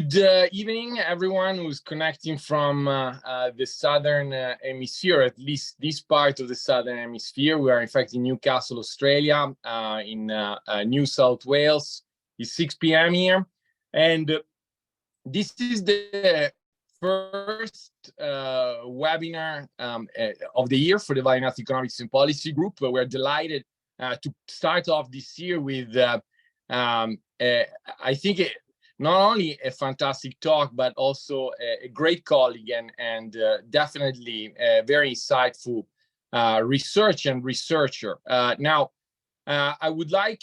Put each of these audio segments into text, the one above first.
Good evening, everyone who's connecting from the Southern Hemisphere, at least this part of the Southern Hemisphere. We are, in fact, in Newcastle, Australia, in New South Wales. It's 6 p.m. here. And this is the first webinar of the year for the Value in Health Economics and Policy Group. We're delighted to start off this year with, I think, not only a fantastic talk, but also a great colleague and definitely a very insightful researcher. Now, I would like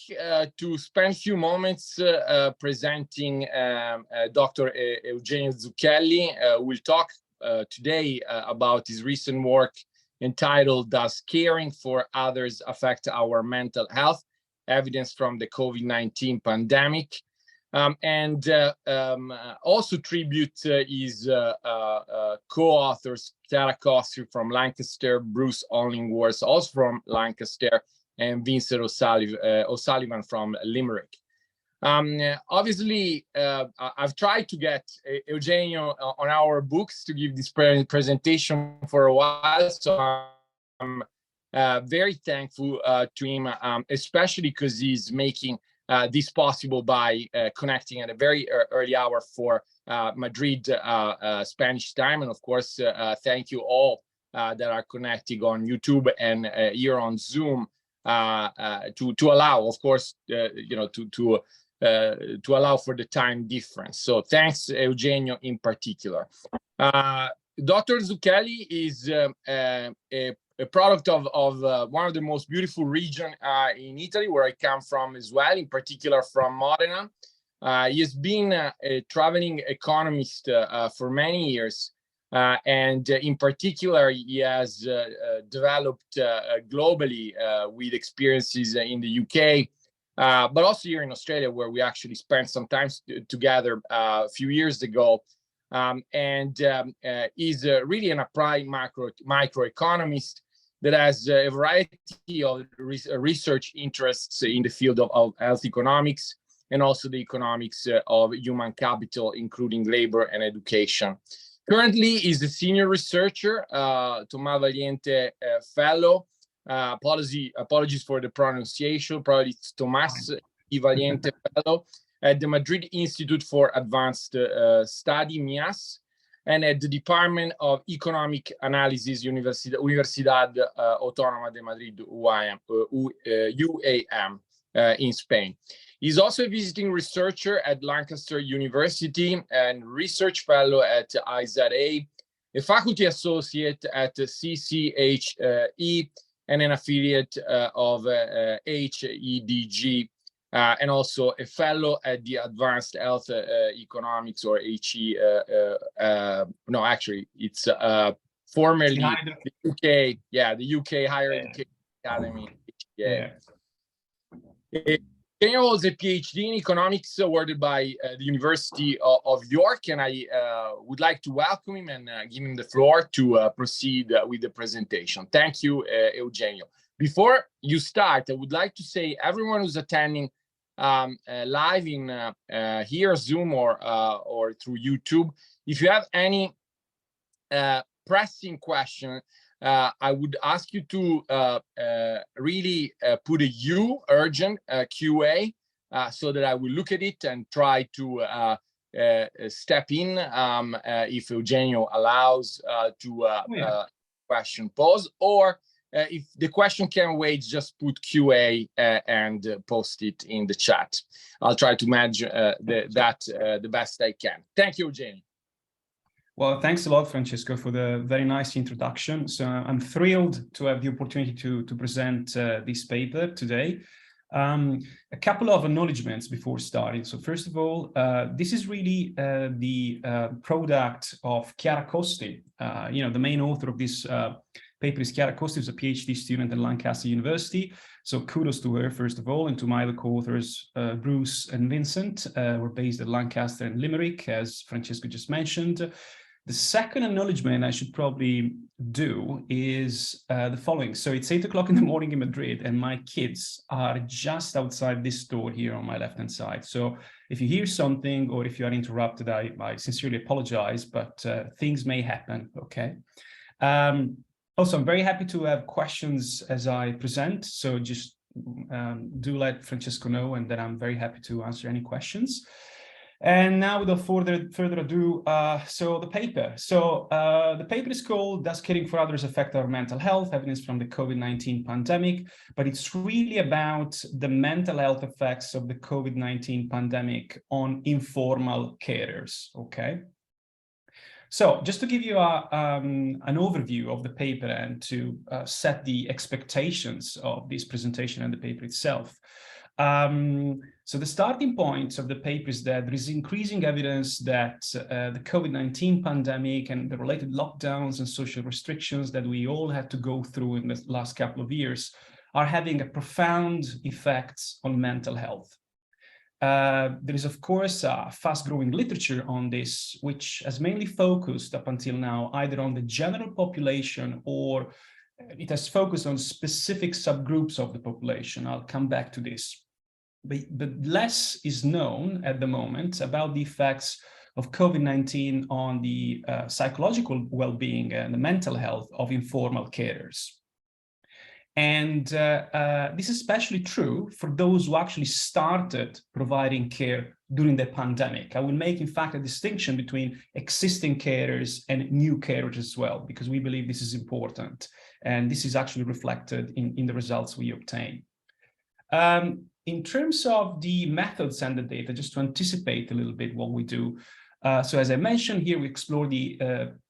to spend a few moments presenting Dr. Eugenio Zucchelli, who will talk today about his recent work entitled "Does Caring for Others Affect Our Mental Health? Evidence from the COVID-19 Pandemic." And also tribute his co-authors, Chiara Costi from Lancaster, Bruce Hollingsworth, also from Lancaster, and Vincent O Sullivan from Limerick. Obviously, I've tried to get Eugenio on our books to give this presentation for a while, so I'm very thankful to him, especially because he's making this possible by connecting at a very early hour for Madrid Spanish time. And of course, thank you all that are connecting on YouTube and here on Zoom to allow, of course, to allow for the time difference. So thanks, Eugenio, in particular. Dr. Zucchelli is a product of one of the most beautiful regions in Italy, where I come from as well, in particular from Modena. He has been a traveling economist for many years, and in particular, he has developed globally with experiences in the UK, but also here in Australia, where we actually spent some time together a few years ago. And is really an applied microeconomist that has a variety of research interests in the field of health economics and also the economics of human capital, including labor and education. Currently, he's a senior researcher, Tomás Valiente Fellow. Apologies for the pronunciation, probably it's Tomás Valiente Fellow at the Madrid Institute for Advanced Study, MIAS, and at the Department of Economic Analysis, Universidad Autónoma de Madrid, UAM, in Spain. He's also a visiting researcher at Lancaster University and research fellow at IZA, a faculty associate at CCHE, and an affiliate of HEDG, and also a fellow at the Advanced Health Economics, or HE. No, actually, it's formerly the UK. Yeah, the UK Higher Education Academy. Yeah. Eugenio holds a PhD in economics awarded by the University of York, and I would like to welcome him and give him the floor to proceed with the presentation. Thank you, Eugenio. Before you start, I would like to say everyone who's attending live in here, Zoom, or through YouTube, if you have any pressing question, I would ask you to really put a U, urgent, QA, so that I will look at it and try to step in if Eugenio allows to question pose, or if the question can wait, just put QA and post it in the chat. I'll try to manage the best I can. Thank you, Eugenio. Well, thanks a lot, Francesco, for the very nice introduction. So I'm thrilled to have the opportunity to present this paper today. A couple of acknowledgements before starting. So first of all, this is really the product of Chiara Costi. The main author of this paper is Chiara Costi, who's a PhD student at Lancaster University. So kudos to her, first of all, and to my other co-authors, Bruce and Vincent. We're based at Lancaster and Limerick, as Francesco just mentioned. The second acknowledgement I should probably do is the following. So it's 8 o'clock in the morning in Madrid, and my kids are just outside this door here on my left-hand side. So if you hear something or if you are interrupted, I sincerely apologize, but things may happen, okay? Also, I'm very happy to have questions as I present. So just do let Francesco know, and then I'm very happy to answer any questions. And now, without further ado, so the paper. So the paper is called "Does Caring for Others Affect Our Mental Health? Evidence from the COVID-19 Pandemic," but it's really about the mental health effects of the COVID-19 pandemic on informal carers, okay? So just to give you an overview of the paper and to set the expectations of this presentation and the paper itself. So the starting point of the paper is that there is increasing evidence that the COVID-19 pandemic and the related lockdowns and social restrictions that we all had to go through in the last couple of years are having a profound effect on mental health. There is, of course, a fast-growing literature on this, which has mainly focused up until now either on the general population or it has focused on specific subgroups of the population. I'll come back to this. But less is known at the moment about the effects of COVID-19 on the psychological well-being and the mental health of informal carers. And this is especially true for those who actually started providing care during the pandemic. I will make, in fact, a distinction between existing carers and new carers as well, because we believe this is important. And this is actually reflected in the results we obtain. In terms of the methods and the data, just to anticipate a little bit what we do. So as I mentioned here, we explore the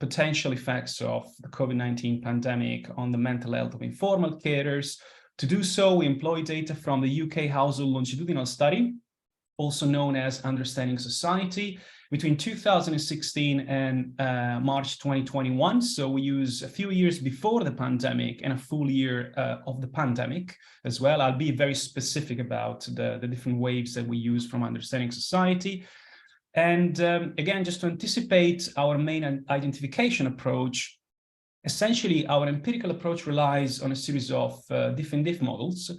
potential effects of the COVID-19 pandemic on the mental health of informal carers. To do so, we employ data from the UK Causal longitudinal study, also known as Understanding Society, between 2016 and March 2021. So we use a few years before the pandemic and a full year of the pandemic as well. I'll be very specific about the different waves that we use from Understanding Society. And again, just to anticipate our main identification approach, essentially our empirical approach relies on a series of diff-and-diff models,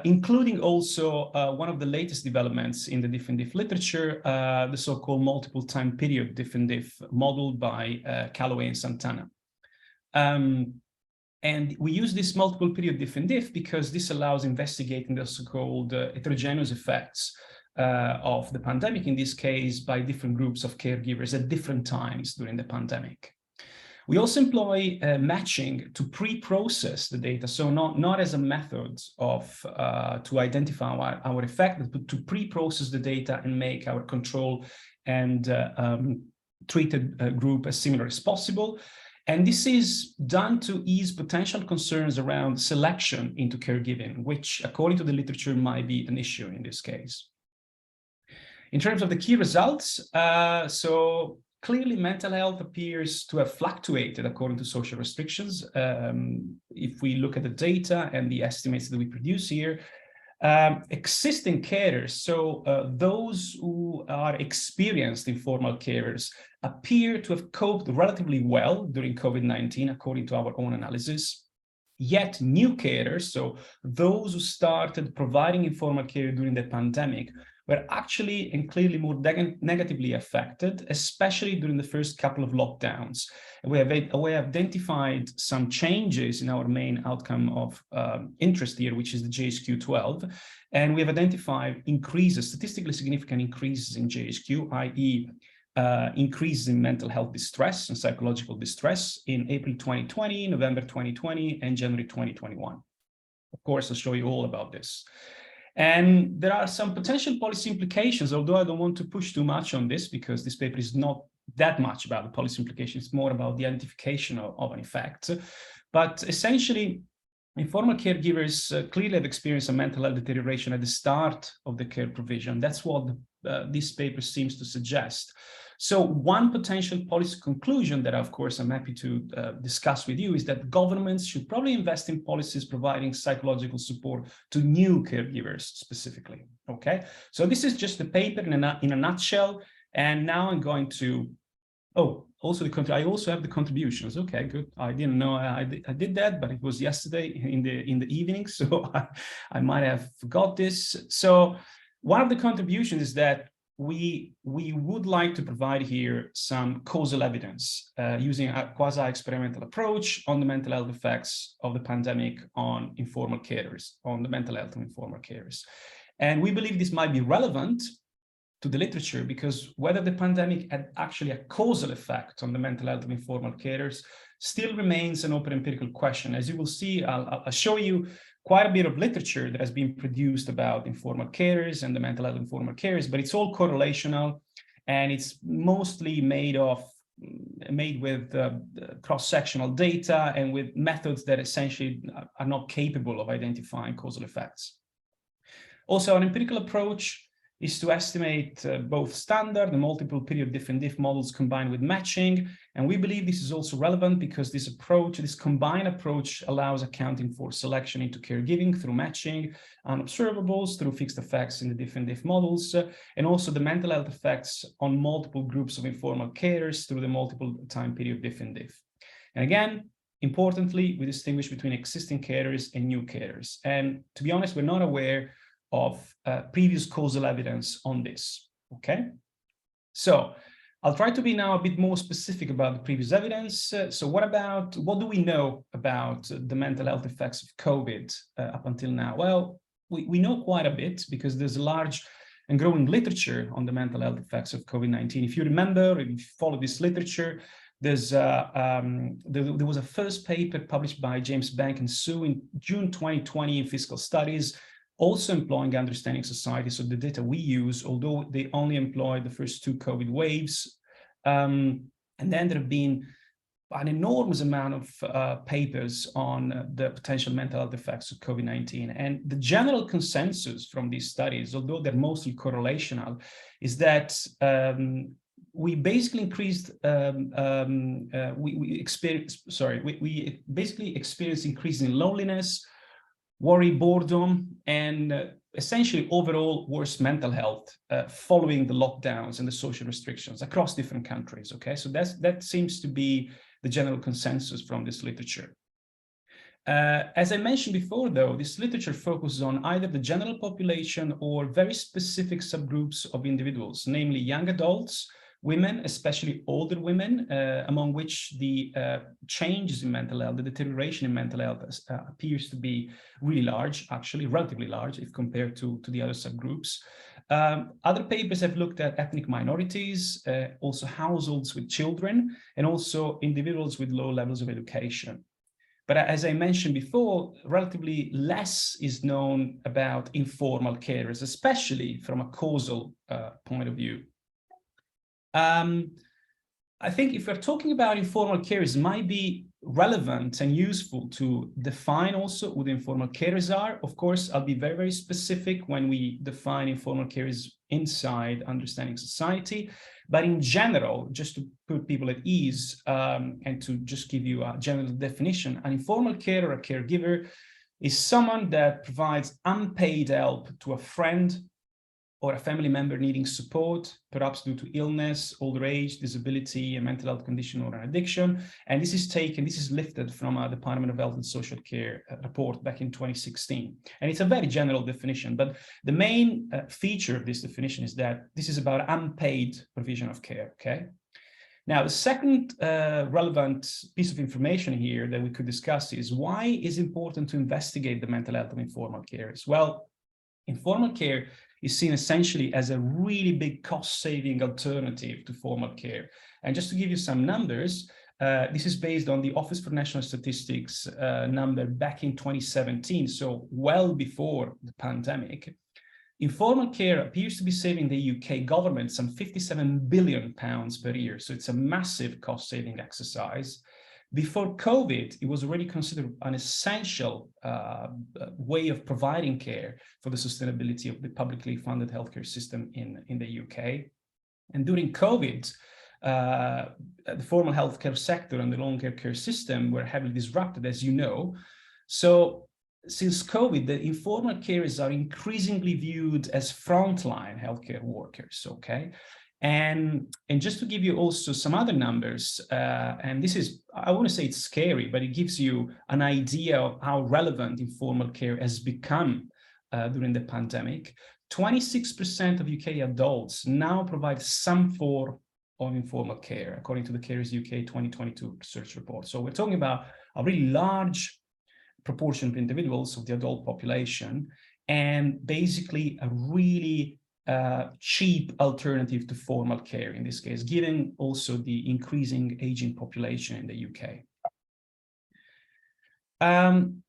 including also one of the latest developments in the diff-and-diff literature, the so-called multiple time period diff-and-diff model by Calloway and Santana. And we use this multiple period diff-and-diff because this allows investigating the so-called heterogeneous effects of the pandemic, in this case, by different groups of caregivers at different times during the pandemic. We also employ matching to pre-process the data, so not as a method of to identify our effect, but to pre-process the data and make our control and treated group as similar as possible. And this is done to ease potential concerns around selection into caregiving, which, according to the literature, might be an issue in this case. In terms of the key results, so clearly mental health appears to have fluctuated according to social restrictions. If we look at the data and the estimates that we produce here, existing carers, so those who are experienced informal carers, appear to have coped relatively well during COVID-19, according to our own analysis. Yet new carers, so those who started providing informal care during the pandemic, were actually and clearly more negatively affected, especially during the first couple of lockdowns. We have identified some changes in our main outcome of interest here, which is the JSQ-12, and we have identified increases, statistically significant increases in JSQ, i.e. Increases in mental health distress and psychological distress in April 2020, November 2020, and January 2021. Of course, I'll show you all about this. And there are some potential policy implications, although I don't want to push too much on this because this paper is not that much about the policy implications, it's more about the identification of an effect. But essentially, informal caregivers clearly have experienced a mental health deterioration at the start of the care provision. That's what this paper seems to suggest. So one potential policy conclusion that, of course, I'm happy to discuss with you is that governments should probably invest in policies providing psychological support to new caregivers specifically, okay? So this is just the paper in a nutshell. And now I'm going to, Also, I also have the contributions. Okay, good. I didn't know I did that, but it was yesterday in the evening, so I might have forgot this. So one of the contributions is that we would like to provide here some causal evidence using a quasi-experimental approach on the mental health effects of the pandemic on informal carers, on the mental health of informal carers. And we believe this might be relevant to the literature because whether the pandemic had actually a causal effect on the mental health of informal carers still remains an open empirical question. As you will see, I'll show you quite a bit of literature that has been produced about informal carers and the mental health of informal carers, but it's all correlational and it's mostly made with cross-sectional data and with methods that essentially are not capable of identifying causal effects. Also, an empirical approach is to estimate both standard and multiple period diff and diff models combined with matching. And we believe this is also relevant because this approach, this combined approach, allows accounting for selection into caregiving through matching and observables through fixed effects in the diff and diff models, and also the mental health effects on multiple groups of informal carers through the multiple time period diff and diff. And again, importantly, we distinguish between existing carers and new carers. And to be honest, we're not aware of previous causal evidence on this, okay? So I'll try to be now a bit more specific about the previous evidence. So what do we know about the mental health effects of COVID up until now? Well, we know quite a bit because there's a large and growing literature on the mental health effects of COVID-19. If you remember, if you follow this literature, there was a first paper published by James Bank and Sue in June 2020 in Physical Studies, also employing Understanding Society. So the data we use, although they only employed the first two COVID waves, and then there have been an enormous amount of papers on the potential mental health effects of COVID-19. And the general consensus from these studies, although they're mostly correlational, is that we basically experience increase in loneliness, worry, boredom, and essentially overall worse mental health following the lockdowns and the social restrictions across different countries. Okay, so that seems to be the general consensus from this literature. As I mentioned before, though, this literature focuses on either the general population or very specific subgroups of individuals, namely young adults, women, especially older women, among which the changes in mental health, the deterioration in mental health appears to be really large, actually relatively large if compared to the other subgroups. Other papers have looked at ethnic minorities, also households with children, and also individuals with low levels of education. But as I mentioned before, relatively less is known about informal carers, especially from a causal point of view. I think if we're talking about informal carers, it might be relevant and useful to define also who the informal carers are. Of course, I'll be very, very specific when we define informal carers inside Understanding Society. But in general, just to put people at ease and to just give you a general definition, an informal carer, a caregiver, is someone that provides unpaid help to a friend or a family member needing support, perhaps due to illness, older age, disability, a mental health condition, or an addiction. And this is lifted from a Department of Health and Social Care report back in 2016. And it's a very general definition, but the main feature of this definition is that this is about unpaid provision of care, okay? Now, the second relevant piece of information here that we could discuss is why it's important to investigate the mental health of informal carers. Well, informal care is seen essentially as a really big cost-saving alternative to formal care. And just to give you some numbers, this is based on the Office for National Statistics number back in 2017, so well before the pandemic. Informal care appears to be saving the UK government some £57 billion per year, so it's a massive cost-saving exercise. Before COVID, it was already considered an essential way of providing care for the sustainability of the publicly funded healthcare system in the UK. And during COVID, the formal healthcare sector and the long-term care system were heavily disrupted, as you know. So since COVID, the informal carers are increasingly viewed as frontline healthcare workers, okay? And just to give you also some other numbers, and this is, I want to say it's scary, but it gives you an idea of how relevant informal care has become during the pandemic. 26% of UK adults now provide some form of informal care, according to the Carers UK 2022 research report. So we're talking about a really large proportion of individuals of the adult population, and basically a really cheap alternative to formal care in this case, given also the increasing aging population in the UK.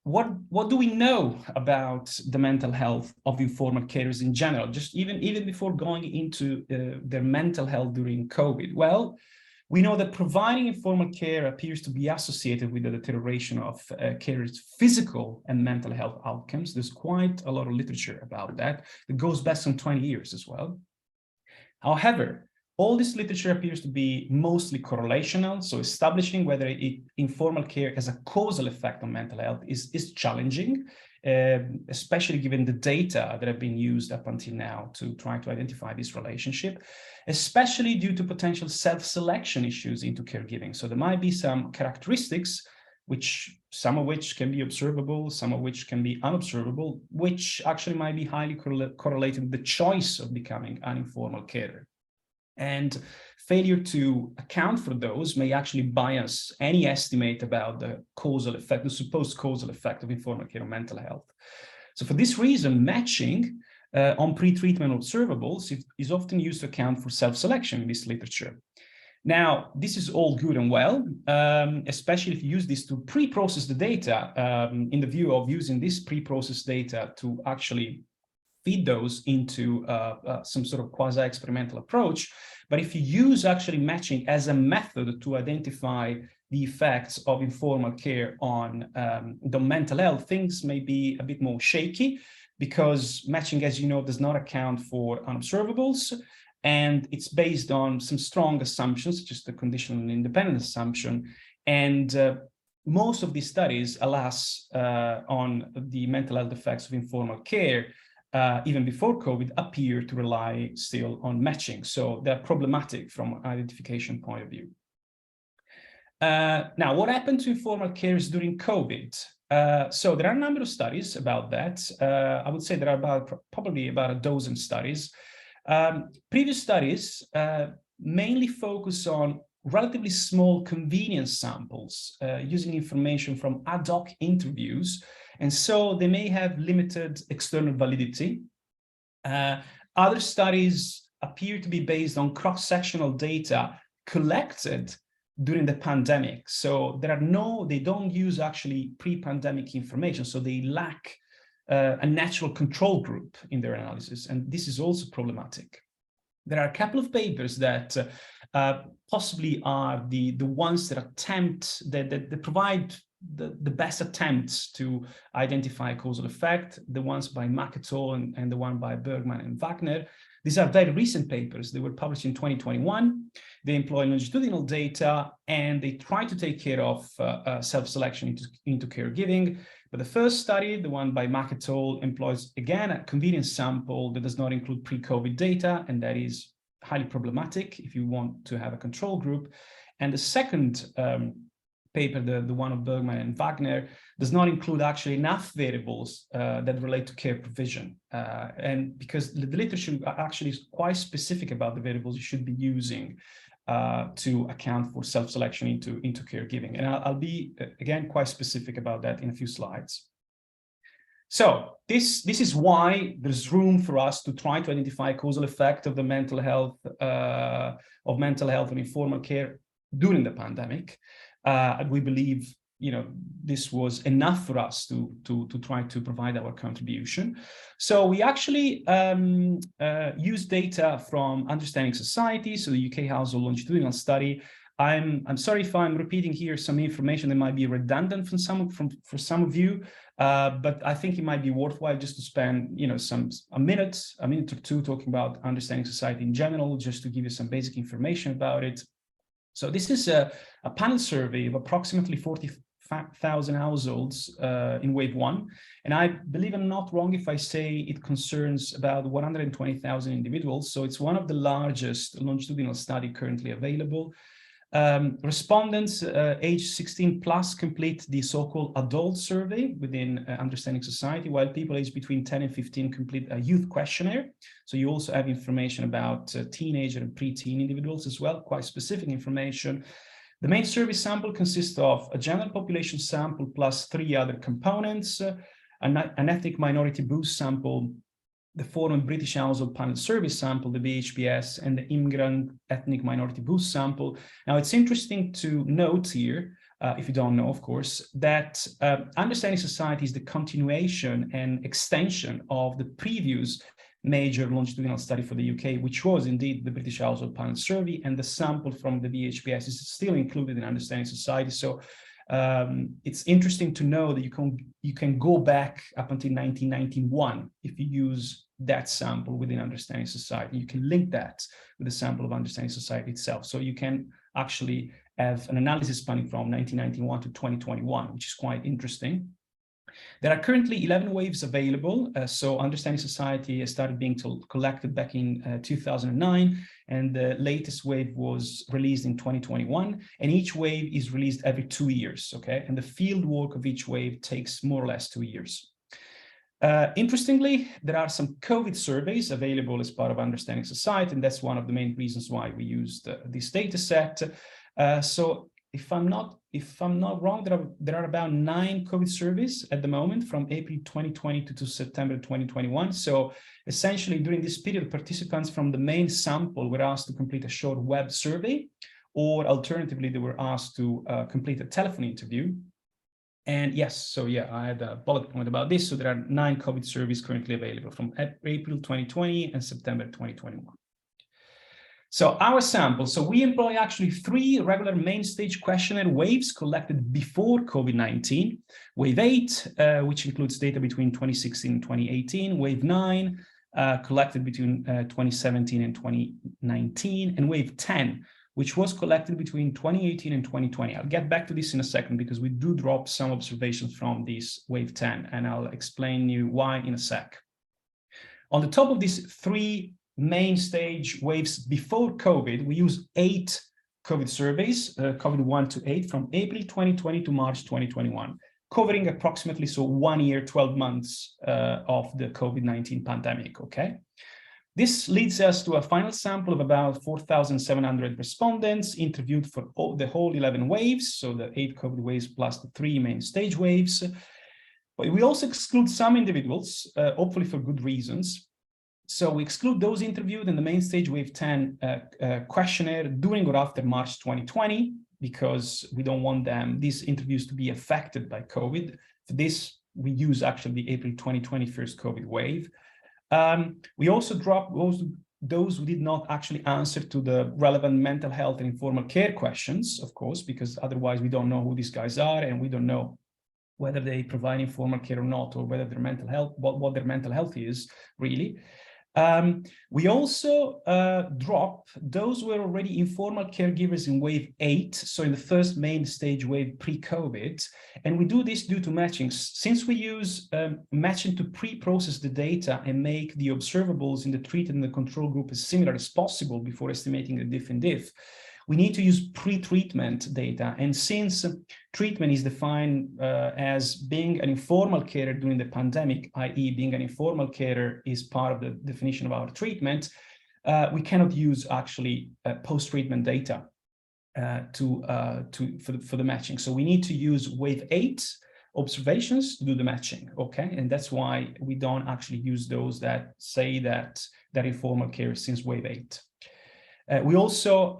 What do we know about the mental health of informal carers in general, just even before going into their mental health during COVID? Well, we know that providing informal care appears to be associated with the deterioration of carers' physical and mental health outcomes. There's quite a lot of literature about that. It goes back some 20 years as well. However, all this literature appears to be mostly correlational, so establishing whether informal care has a causal effect on mental health is challenging, especially given the data that have been used up until now to try to identify this relationship, especially due to potential self-selection issues into caregiving. So there might be some characteristics, some of which can be observable, some of which can be unobservable, which actually might be highly correlated with the choice of becoming an informal carer. And failure to account for those may actually bias any estimate about the causal effect, the supposed causal effect of informal care on mental health. So for this reason, matching on pre-treatment observables is often used to account for self-selection in this literature. Now, this is all good and well, especially if you use this to pre-process the data in the view of using this pre-processed data to actually feed those into some sort of quasi-experimental approach. But if you use actually matching as a method to identify the effects of informal care on the mental health, things may be a bit more shaky, because matching, as you know, does not account for unobservables, and it's based on some strong assumptions, such as the conditional and independent assumption. And most of these studies, alas, on the mental health effects of informal care, even before COVID, appear to rely still on matching. So they're problematic from an identification point of view. Now, what happened to informal carers during COVID? So there are a number of studies about that. I would say there are probably about a dozen studies. Previous studies mainly focus on relatively small convenience samples using information from ad hoc interviews, and so they may have limited external validity. Other studies appear to be based on cross-sectional data collected during the pandemic. So they don't use actually pre-pandemic information, so they lack a natural control group in their analysis, and this is also problematic. There are a couple of papers that possibly are the ones that that provide the best attempts to identify causal effect, the ones by Maketol and the one by Bergman and Wagner. These are very recent papers. They were published in 2021. They employ longitudinal data, and they try to take care of self-selection into caregiving. But the first study, the one by Maketol, employs, again, a convenience sample that does not include pre-COVID data, and that is highly problematic if you want to have a control group. And the second paper, the one of Bergman and Wagner, does not include actually enough variables that relate to care provision. And because the literature actually is quite specific about the variables you should be using to account for self-selection into caregiving. And I'll be, again, quite specific about that in a few slides. So this is why there's room for us to try to identify causal effect of the mental health and informal care during the pandemic. We believe, this was enough for us to try to provide our contribution. So we actually use data from Understanding Society, so the UK Household Longitudinal Study. I'm sorry if I'm repeating here some information that might be redundant for some of you, but I think it might be worthwhile just to spend a minute or two talking about Understanding Society in general, just to give you some basic information about it. So this is a panel survey of approximately 1,000 households in wave 1. And I believe I'm not wrong if I say it concerns about 120,000 individuals. So it's one of the largest longitudinal study currently available. Respondents age 16 plus complete the so-called adult survey within Understanding Society, while people aged between 10 and 15 complete a youth questionnaire. So you also have information about teenager and preteen individuals as well, quite specific information. The main survey sample consists of a general population sample plus 3 other components, an ethnic minority boost sample, the former British Household Panel Survey sample, the BHPS, and the immigrant ethnic minority boost sample. Now, it's interesting to note here, if you don't know, of course, that Understanding Society is the continuation and extension of the previous major longitudinal study for the UK, which was indeed the British Household Panel Survey, and the sample from the BHPS is still included in Understanding Society. So it's interesting to know that you can go back up until 1991 if you use that sample within Understanding Society. You can link that with the sample of Understanding Society itself. So you can actually have an analysis spanning from 1991 to 2021, which is quite interesting. There are currently 11 waves available. So Understanding Society started being collected back in 2009, and the latest wave was released in 2021. And each wave is released every 2 years, okay? And the field work of each wave takes more or less 2 years. Interestingly, there are some COVID surveys available as part of Understanding Society, and that's one of the main reasons why we used this data set. So if I'm not wrong, there are about 9 COVID surveys at the moment from April 2020 to September 2021. So essentially, during this period, participants from the main sample were asked to complete a short web survey, or alternatively, they were asked to complete a telephone interview. And yes, so yeah, I had a bullet point about this. So there are 9 COVID surveys currently available from April 2020 and September 2021. So our sample, so we employ actually 3 regular main stage questionnaire waves collected before COVID-19. Wave 8, which includes data between 2016 and 2018. Wave 9, collected between 2017 and 2019. And wave 10, which was collected between 2018 and 2020. I'll get back to this in a second because we do drop some observations from this wave 10, and I'll explain you why in a sec. On the top of these 3 main stage waves before COVID, we use 8 COVID surveys, COVID 1 to 8, from April 2020 to March 2021, covering approximately 1 year, 12 months of the COVID-19 pandemic, okay? This leads us to a final sample of about 4,700 respondents interviewed for the whole 11 waves, so the 8 COVID waves plus the 3 main stage waves. But we also exclude some individuals, hopefully for good reasons. So we exclude those interviewed in the main stage wave 10 questionnaire during or after March 2020, because we don't want these interviews to be affected by COVID. For this, we use actually the April 2020 first COVID wave. We also drop those who did not actually answer to the relevant mental health and informal care questions, of course, because otherwise we don't know who these guys are, and we don't know whether they provide informal care or not, or whether their mental health, what their mental health is really. We also drop those who were already informal caregivers in wave 8, so in the first main stage wave pre-COVID, and we do this due to matching. Since we use matching to pre-process the data and make the observables in the treated and the control group as similar as possible before estimating the diff and diff, we need to use pre-treatment data. And since treatment is defined as being an informal carer during the pandemic, i.e. being an informal carer is part of the definition of our treatment, we cannot use actually post-treatment data for the matching. So we need to use wave 8 observations to do the matching, okay? And that's why we don't actually use those that say that they're informal care since wave 8. We also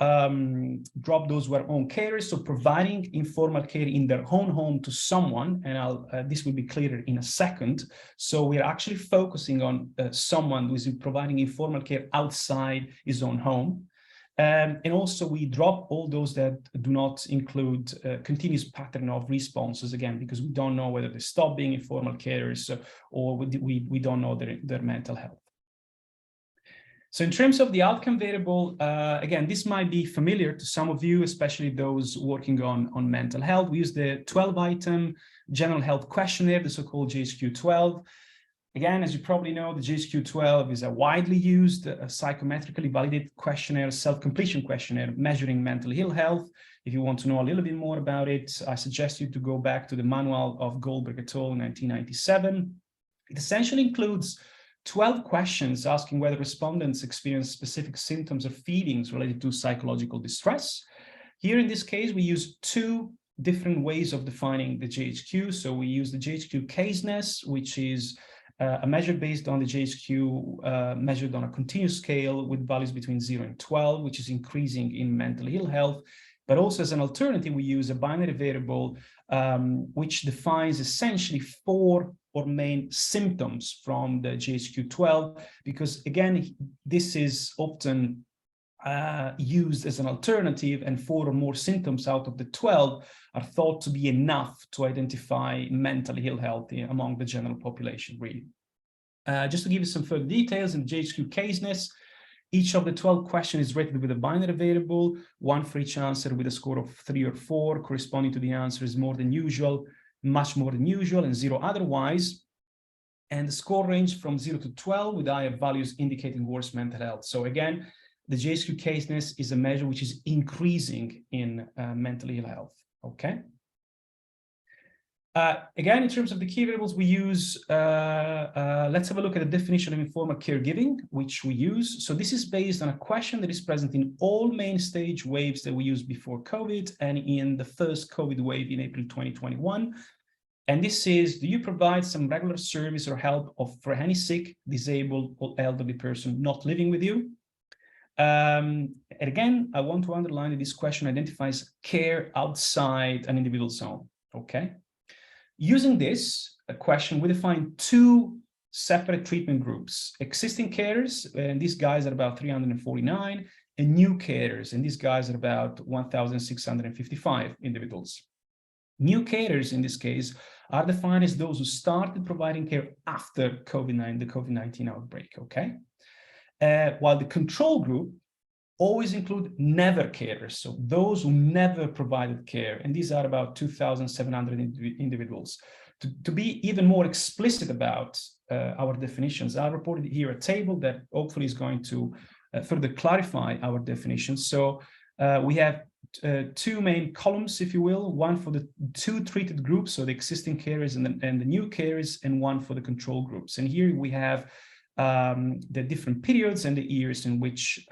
drop those who are own carers, so providing informal care in their own home to someone, and this will be clearer in a second. So we are actually focusing on someone who is providing informal care outside his own home. And also we drop all those that do not include continuous pattern of responses, again, because we don't know whether they stop being informal carers or we don't know their mental health. So in terms of the outcome variable, again, this might be familiar to some of you, especially those working on mental health. We use the 12-item general health questionnaire, the so-called JHQ-12. Again, as you probably know, the JHQ-12 is a widely used psychometrically validated questionnaire, self-completion questionnaire, measuring mental ill health. If you want to know a little bit more about it, I suggest you to go back to the manual of Goldberg et al. In 1997. It essentially includes 12 questions asking whether respondents experience specific symptoms or feelings related to psychological distress. Here in this case, we use two different ways of defining the JHQ. So we use the JHQ caseness, which is a measure based on the JHQ measured on a continuous scale with values between 0 and 12, which is increasing in mental ill health. But also as an alternative, we use a binary variable, which defines essentially 4 or main symptoms from the JHQ-12, because again, this is often used as an alternative, and 4 or more symptoms out of the 12 are thought to be enough to identify mental ill health among the general population, really. Just to give you some further details, in the JHQ caseness, each of the 12 questions is rated with a binary variable, 1 for each answer with a score of 3 or 4, corresponding to the answer is more than usual, much more than usual, and 0 otherwise. And the score range from 0 to 12 with higher values indicating worse mental health. So again, the JHQ caseness is a measure which is increasing in mental ill health, okay? Again, in terms of the key variables we use, let's have a look at the definition of informal caregiving, which we use. So this is based on a question that is present in all main stage waves that we used before COVID and in the first COVID wave in April 2021. And this is, do you provide some regular service or help for any sick, disabled, or elderly person not living with you? And again, I want to underline that this question identifies care outside an individual's home, okay? Using this question, we define 2 separate treatment groups: existing carers, and these guys are about 349, and new carers, and these guys are about 1,655 individuals. New carers, in this case, are defined as those who started providing care after the COVID-19 outbreak, okay? While the control group always include never carers, so those who never provided care, and these are about 2,700 individuals. To be even more explicit about our definitions, I reported here a table that hopefully is going to further clarify our definitions. So we have 2 main columns, if you will, one for the 2 treated groups, so the existing carers and the new carers, and one for the control groups. And here we have the different periods and the years in which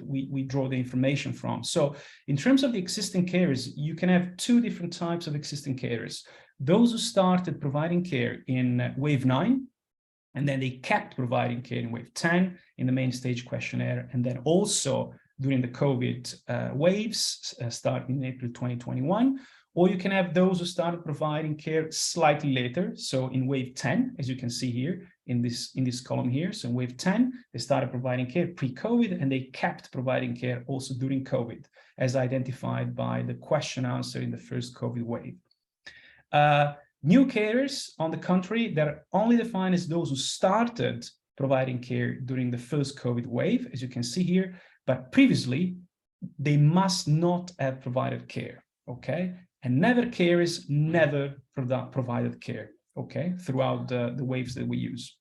we draw the information from. So in terms of the existing carers, you can have 2 different types of existing carers. Those who started providing care in wave 9, and then they kept providing care in wave 10 in the main stage questionnaire, and then also during the COVID waves starting in April 2021. Or you can have those who started providing care slightly later. So in wave 10, as you can see here in this column here. So in wave 10, they started providing care pre-COVID, and they kept providing care also during COVID, as identified by the question answer in the first COVID wave. New carers, on the contrary, they're only defined as those who started providing care during the first COVID wave, as you can see here, but previously they must not have provided care, okay? And never carers never provided care, okay, throughout the waves that we use.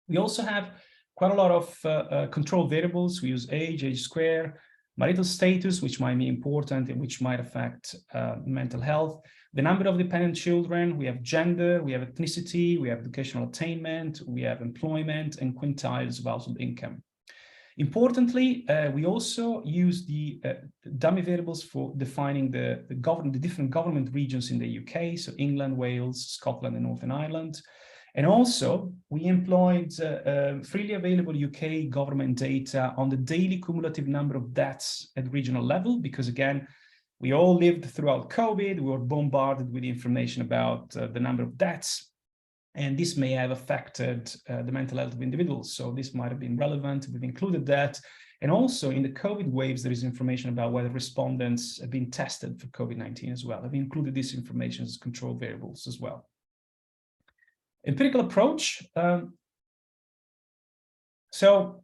We also have quite a lot of control variables. We use age squared, marital status, which might be important and which might affect mental health, the number of dependent children, we have gender, we have ethnicity, we have educational attainment, we have employment, and quintiles of household income. Importantly, we also use the dummy variables for defining the different government regions in the UK, so England, Wales, Scotland, and Northern Ireland. And also, we employed freely available UK government data on the daily cumulative number of deaths at regional level, because again, we all lived throughout COVID, we were bombarded with information about the number of deaths. And this may have affected the mental health of individuals. So this might have been relevant. We've included that. And also in the COVID waves, there is information about whether respondents have been tested for COVID-19 as well. I've included this information as control variables as well. Empirical approach. So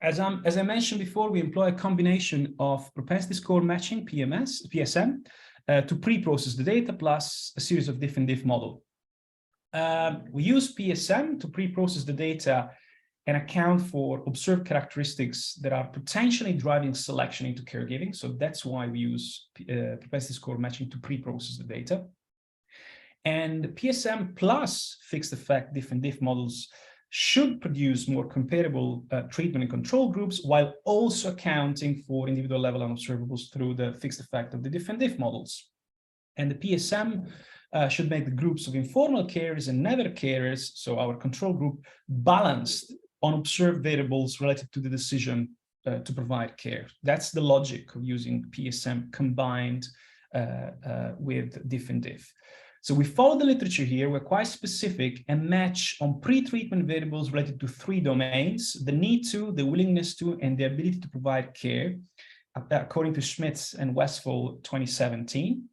As I mentioned before, we employ a combination of propensity score matching, PSM, to pre-process the data plus a series of diff model. We use PSM to pre-process the data and account for observed characteristics that are potentially driving selection into caregiving. So that's why we use propensity score matching to pre-process the data. And PSM plus fixed effect diff models should produce more comparable treatment and control groups, while also accounting for individual level unobservables through the fixed effect of the diff models. And the PSM should make the groups of informal carers and never carers, so our control group, balanced on observed variables relative to the decision to provide care. That's the logic of using PSM combined with diff. So we follow the literature here. We're quite specific and match on pre-treatment variables related to 3 domains: the need to, the willingness to, and the ability to provide care, according to Schmitz and Westphal 2017.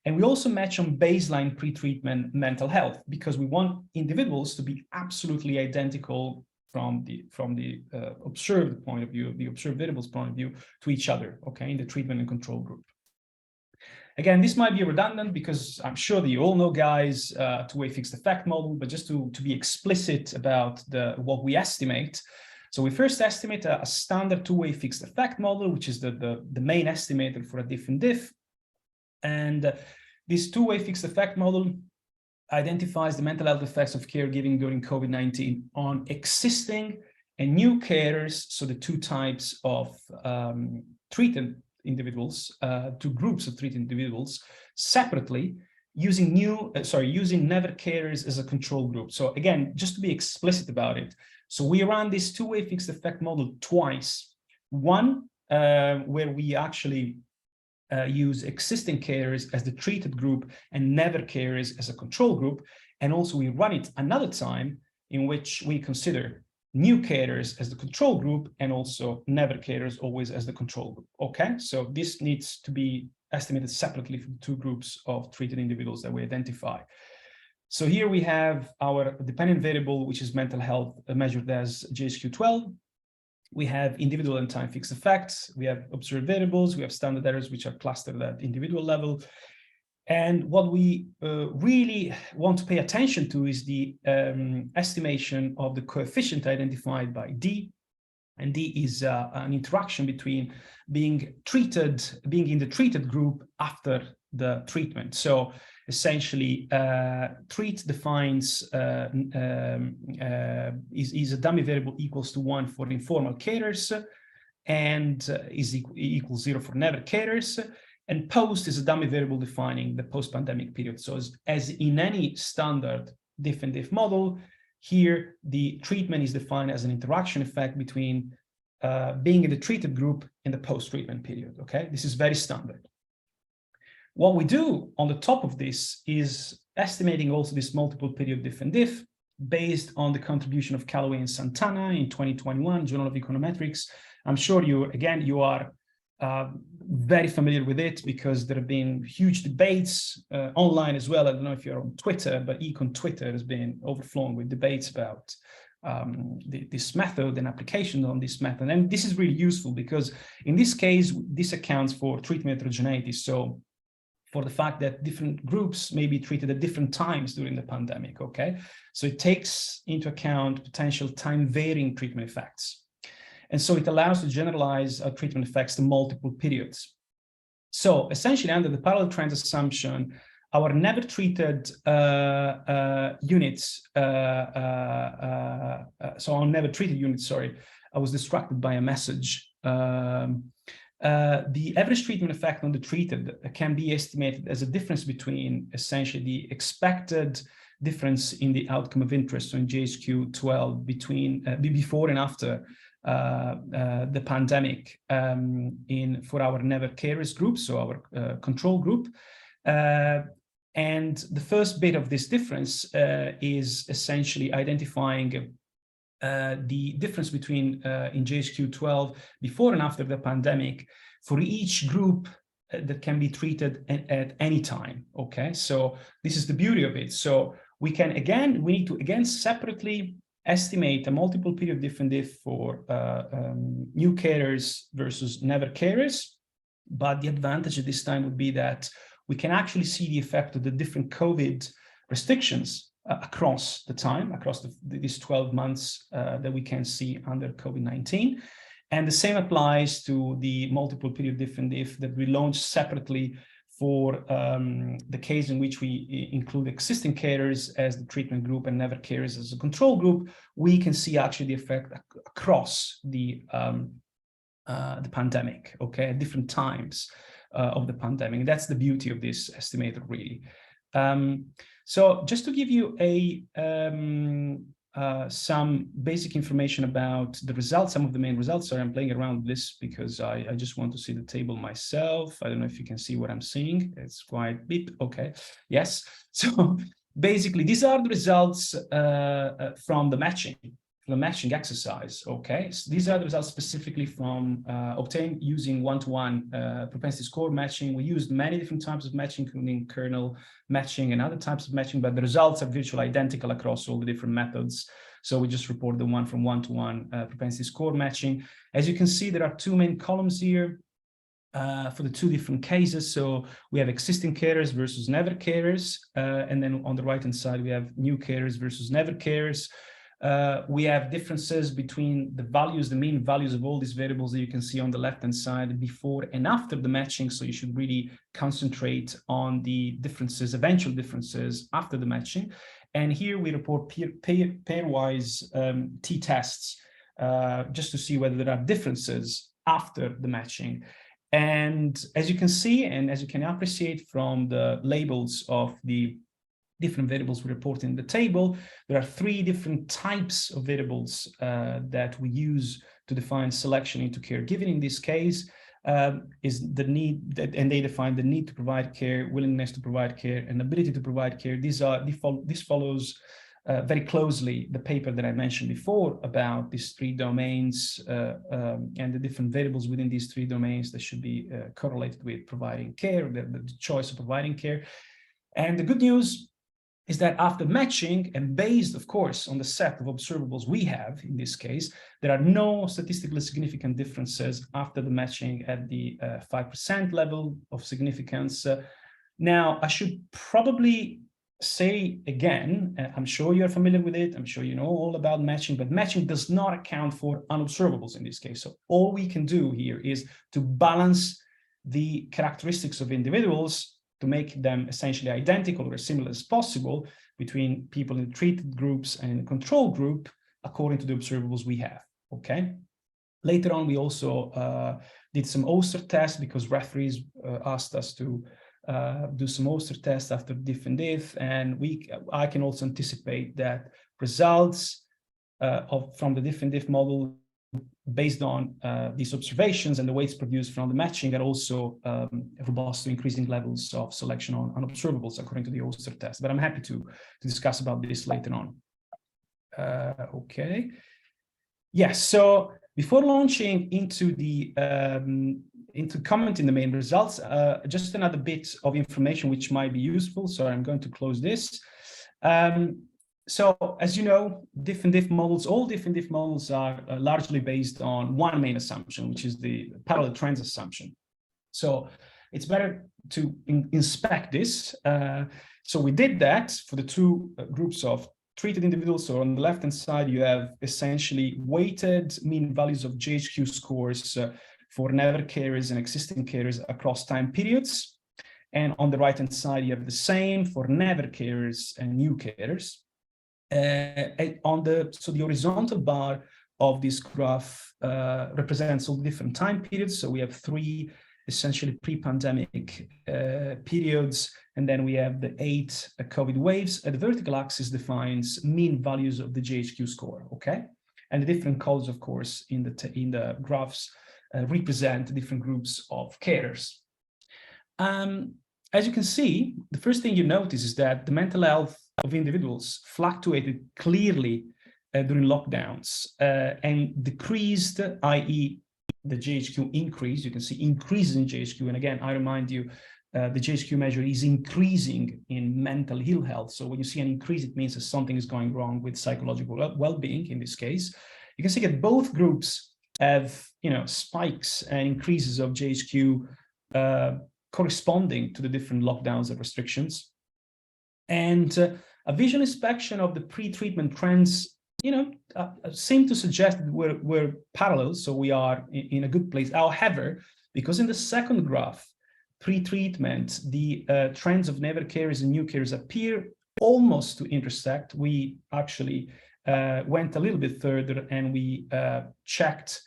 And we also match on baseline pre-treatment mental health, because we want individuals to be absolutely identical from the observed point of view, the observed variables point of view, to each other, okay, in the treatment and control group. Again, this might be redundant because I'm sure that you all know, guys, two-way fixed effect model, but just to be explicit about what we estimate. So we first estimate a standard two-way fixed effect model, which is the main estimator for a diff. And this two-way fixed effect model identifies the mental health effects of caregiving during COVID-19 on existing and new carers, so the 2 types of treated individuals, 2 groups of treated individuals separately, using never carers as a control group. So again, just to be explicit about it, so we ran this two-way fixed effect model twice. One where we actually use existing carers as the treated group and never carers as a control group, and also we run it another time in which we consider new carers as the control group and also never carers always as the control group. Okay, so this needs to be estimated separately for the 2 groups of treated individuals that we identify. So here we have our dependent variable, which is mental health, measured as JSQ-12. We have individual and time fixed effects. We have observed variables. We have standard errors, which are clustered at individual level. And what we really want to pay attention to is the estimation of the coefficient identified by D. And D is an interaction between being in the treated group after the treatment. So essentially, treat defines is a dummy variable equals to 1 for informal carers, and is equals 0 for never carers. And post is a dummy variable defining the post-pandemic period. So as in any standard diff model, here the treatment is defined as an interaction effect between being in the treated group and the post-treatment period. Okay, this is very standard. What we do on the top of this is estimating also this multiple period diff based on the contribution of Callaway and Santana in 2021, Journal of Econometrics. I'm sure you are very familiar with it because there have been huge debates online as well. I don't know if you're on Twitter, but Econ Twitter has been overflowing with debates about this method and application on this method. And this is really useful because in this case, this accounts for treatment heterogeneity. So for the fact that different groups may be treated at different times during the pandemic, okay? So it takes into account potential time varying treatment effects. And so it allows to generalize treatment effects to multiple periods. So essentially under the parallel trends assumption, our never treated units, so our never treated units, sorry, I was distracted by a message. The average treatment effect on the treated can be estimated as a difference between essentially the expected difference in the outcome of interest, so in JSQ-12 between before and after the pandemic for our never carers group, so our control group. And the first bit of this difference is essentially identifying the difference between in JSQ-12 before and after the pandemic for each group that can be treated at any time. Okay, so this is the beauty of it. So we need to again separately estimate a multiple period different diff for new carers versus never carers. But the advantage at this time would be that we can actually see the effect of the different COVID restrictions across the time, across these 12 months that we can see under COVID-19. And the same applies to the multiple period different diff that we launched separately for the case in which we include existing carers as the treatment group and never carers as a control group. We can see actually the effect across the pandemic, okay, at different times of the pandemic. And that's the beauty of this estimator, really. So just to give you some basic information about the results, some of the main results. Sorry, I'm playing around with this because I just want to see the table myself. I don't know if you can see what I'm seeing. It's quite beep. Okay, yes. So basically, these are the results from the matching exercise. Okay, so these are the results specifically from obtained using one-to-one propensity score matching. We used many different types of matching, including kernel matching and other types of matching, but the results are virtually identical across all the different methods. So we just report the one from one-to-one propensity score matching. As you can see, there are two main columns here for the two different cases. So we have existing carers versus never carers, and then on the right-hand side we have new carers versus never carers. We have differences between the values, the mean values of all these variables that you can see on the left-hand side before and after the matching. So you should really concentrate on the differences, eventual differences after the matching. And here we report pairwise t-tests just to see whether there are differences after the matching. And as you can see, and as you can appreciate from the labels of the different variables we report in the table, there are three different types of variables that we use to define selection into caregiving. In this case, is the need, and they define the need to provide care, willingness to provide care, and ability to provide care. This follows very closely the paper that I mentioned before about these three domains and the different variables within these three domains that should be correlated with providing care, the choice of providing care. And the good news is that after matching, and based, of course, on the set of observables we have in this case, there are no statistically significant differences after the matching at the 5% level of significance. Now, I should probably say again, I'm sure you're familiar with it, I'm sure you know all about matching, but matching does not account for unobservables in this case. So all we can do here is to balance the characteristics of individuals to make them essentially identical or as similar as possible between people in treated groups and in the control group, according to the observables we have, okay? Later on, we also did some Oster tests because referees asked us to do some Oster tests after diff and diff, and I can also anticipate that results from the diff and diff model based on these observations and the weights produced from the matching are also robust to increasing levels of selection on observables according to the Oster test. But I'm happy to discuss about this later on. Okay. Yes. So before launching into the into commenting the main results, just another bit of information which might be useful. So I'm going to close this. So as you know, diff and diff models, all diff and diff models are largely based on one main assumption, which is the parallel trends assumption. So it's better to inspect this. So we did that for the two groups of treated individuals. So on the left-hand side, you have essentially weighted mean values of JHQ scores for never carers and existing carers across time periods. And on the right-hand side, you have the same for never carers and new carers. So the horizontal bar of this graph represents all different time periods. So we have three essentially pre-pandemic periods, and then we have the 8 COVID waves. The vertical axis defines mean values of the JHQ score, okay? And the different colors, of course, in the graphs represent different groups of carers. As you can see, the first thing you notice is that the mental health of individuals fluctuated clearly during lockdowns and decreased, i.e. the JHQ increase. You can see increases in JHQ. And again, I remind you, the JHQ measure is increasing in mental ill health. So when you see an increase, it means that something is going wrong with psychological well-being in this case. You can see that both groups have, spikes and increases of JHQ corresponding to the different lockdowns and restrictions. And a visual inspection of the pre-treatment trends, seem to suggest that we're parallel, so we are in a good place. However, because in the second graph, pre-treatment, the trends of never carers and new carers appear almost to intersect, we actually went a little bit further and we checked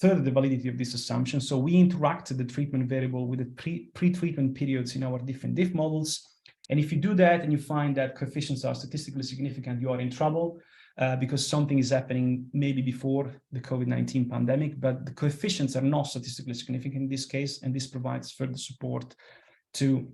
further the validity of this assumption. So we interacted the treatment variable with the pre-treatment periods in our different diff models. And if you do that and you find that coefficients are statistically significant, you are in trouble because something is happening maybe before the COVID-19 pandemic, but the coefficients are not statistically significant in this case, and this provides further support to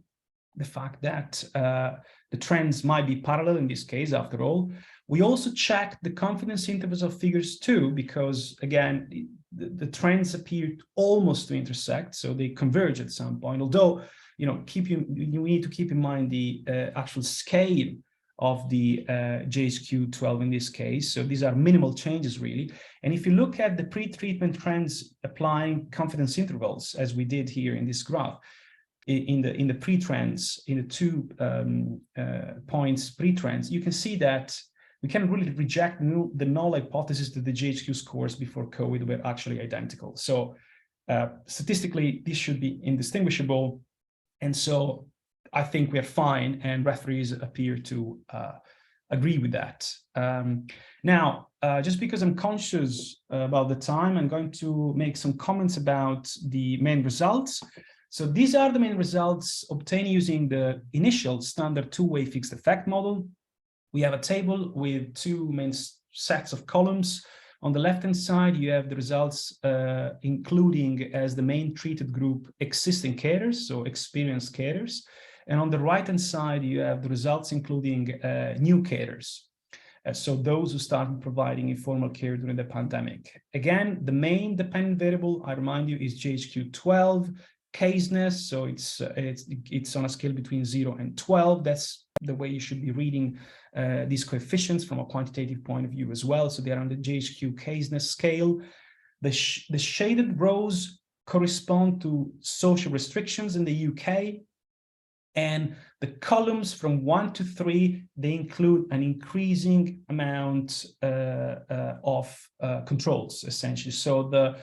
the fact that the trends might be parallel in this case, after all. We also checked the confidence intervals of figures 2, because again, the trends appear almost to intersect, so they converge at some point, although, you need to keep in mind the actual scale of the JHQ-12 in this case. So these are minimal changes really. And if you look at the pre-treatment trends applying confidence intervals, as we did here in this graph, in the pre-trends, in the 2 points pre-trends, you can see that we can really reject the null hypothesis that the JHQ scores before COVID were actually identical. So statistically, this should be indistinguishable. And so I think we're fine, and referees appear to agree with that. Now, just because I'm conscious about the time, I'm going to make some comments about the main results. So these are the main results obtained using the initial standard 2-way fixed effect model. We have a table with 2 main sets of columns. On the left-hand side, you have the results, including as the main treated group existing carers, so experienced carers. And on the right-hand side, you have the results including new carers. So those who started providing informal care during the pandemic. Again, the main dependent variable, I remind you, is JHQ-12, caseness. So it's on a scale between 0 and 12. That's the way you should be reading these coefficients from a quantitative point of view as well. So they are on the JHQ caseness scale. The shaded rows correspond to social restrictions in the UK. And the columns from 1 to 3, they include an increasing amount of controls, essentially. So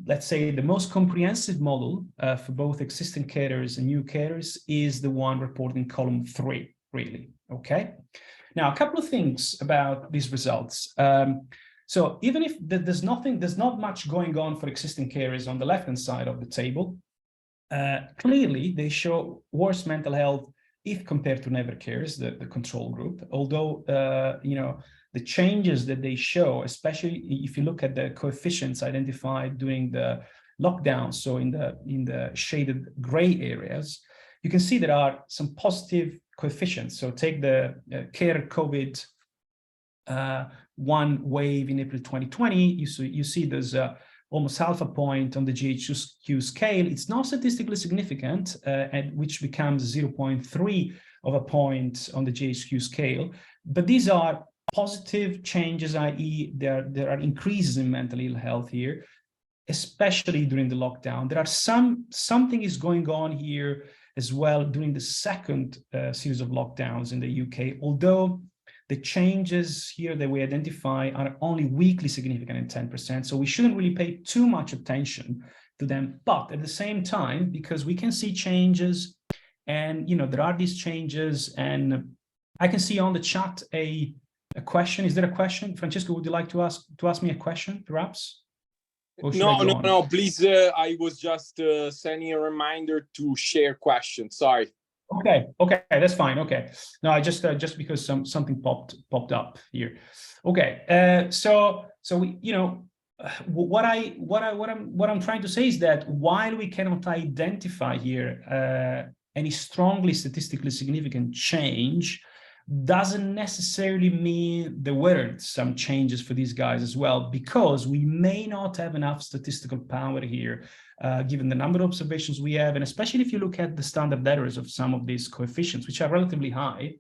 let's say the most comprehensive model for both existing carers and new carers is the one reported in column 3, really. Okay. Now, a couple of things about these results. So even if there's not much going on for existing carers on the left-hand side of the table, clearly they show worse mental health if compared to never carers, the control group. Although, the changes that they show, especially if you look at the coefficients identified during the lockdown, so in the shaded gray areas, you can see there are some positive coefficients. So take the care COVID one wave in April 2020, you see there's almost half a point on the JHQ scale. It's not statistically significant, which becomes 0.3 of a point on the JHQ scale. But these are positive changes, i.e. there are increases in mental ill health here, especially during the lockdown. There are something is going on here as well during the second series of lockdowns in the UK, although the changes here that we identify are only weakly significant in 10%. So we shouldn't really pay too much attention to them. But at the same time, because we can see changes and, there are these changes, and I can see on the chat a question. Is there a question? Francesco, would you like to ask me a question, perhaps? No, please. I was just sending a reminder to share questions. Sorry. Okay, that's fine. Okay, no, I just because something popped up here. Okay, so we, what I'm trying to say is that while we cannot identify here any strongly statistically significant change, doesn't necessarily mean there weren't some changes for these guys as well, because we may not have enough statistical power here, given the number of observations we have, and especially if you look at the standard errors of some of these coefficients, which are relatively high,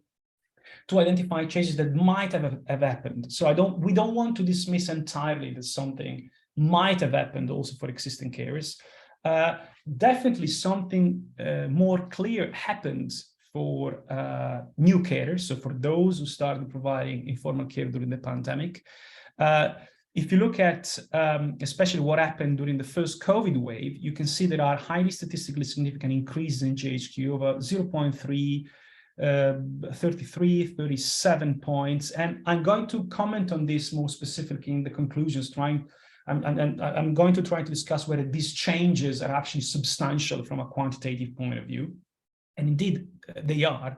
to identify changes that might have happened. So we don't want to dismiss entirely that something might have happened also for existing carers. Definitely something more clear happened for new carers, so for those who started providing informal care during the pandemic. If you look at especially what happened during the first COVID wave, you can see there are highly statistically significant increases in GHQ of 0.3, 33, 37 points. And I'm going to comment on this more specifically in the conclusions, I'm going to try to discuss whether these changes are actually substantial from a quantitative point of view. And indeed, they are.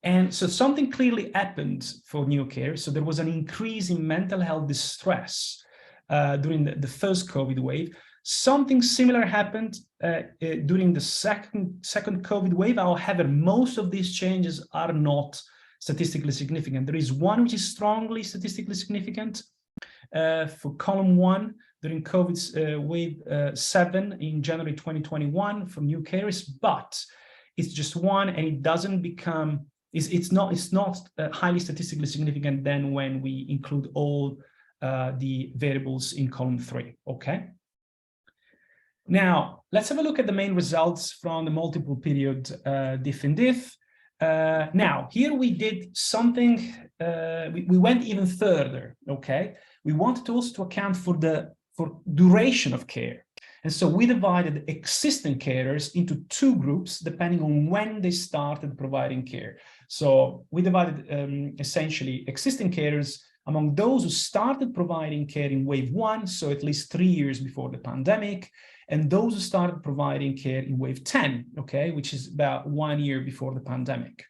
And so something clearly happened for new care. So there was an increase in mental health distress during the first COVID wave. Something similar happened during the second COVID wave. However, most of these changes are not statistically significant. There is one which is strongly statistically significant for column 1 during COVID wave 7 in January 2021 from new carers, but it's just one, and it doesn't become, it's not highly statistically significant then when we include all the variables in column 3, okay? Now, let's have a look at the main results from the multiple period diff and diff. Now, here we did something, we went even further, okay? We wanted also to account for duration of care. And so we divided existing carers into 2 groups, depending on when they started providing care. So we divided essentially existing carers among those who started providing care in wave 1, so at least 3 years before the pandemic, and those who started providing care in wave 10, okay, which is about 1 year before the pandemic.